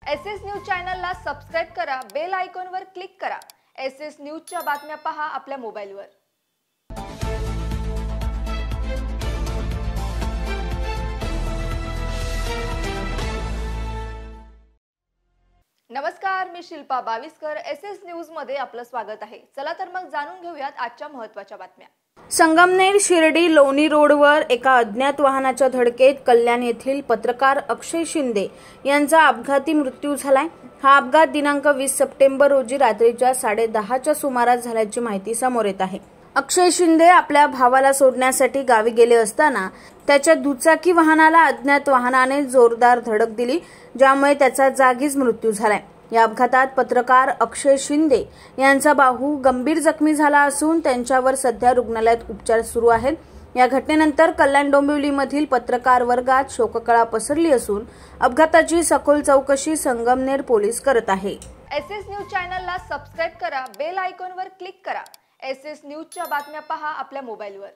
SS news चॅनलला subscribe करा, bell आयकॉनवर क्लिक करा। एसएस न्यूजच्या बातम्या पहा आपल्या मोबाईलवर। नमस्कार, मी शिल्पा बाविस्कर। एसएस न्यूज मध्ये आपलं स्वागत आहे। चला तर मग जाणून घेऊयात आजच्या महत्त्वाच्या बातम्या। संगमनेर शिर्डी लोणी रोडवर एका अज्ञात वाहनाच्या धडकेत कल्याण येथील पत्रकार अक्षय शिंदे यांचा अपघाती मृत्यू झालाय। हा अपघात दिनांक 20 सप्टेंबर रोजी रात्रीच्या 10:30च्या सुमारास झाल्याची माहिती समोर येत आहे। अक्षय शिंदे आपल्या भावाला सोडण्यासाठी गावी गेले असताना त्याच्या दुचाकी वाहनाला अज्ञात वाहनाने जोरदार धडक दिली, ज्यामुळे त्याचा जागीच मृत्यू झालाय। या अपघातात पत्रकार अक्षय शिंदे यांचा बाहू गंभीर जखमी झाला असून त्यांच्यावर सध्या रुग्णालयात उपचार सुरू आहेत। या घटनेनंतर कल्याण डोंबिवलीमधील पत्रकार वर्गात शोककळा पसरली असून अपघाताची सखोल चौकशी संगमनेर पोलीस करत आहे। एसएस न्यूज चॅनलला सबस्क्राइब करा, बेल आयकॉनवर क्लिक करा। एसएस न्यूजच्या बातम्या पहा आपल्या मोबाईलवर।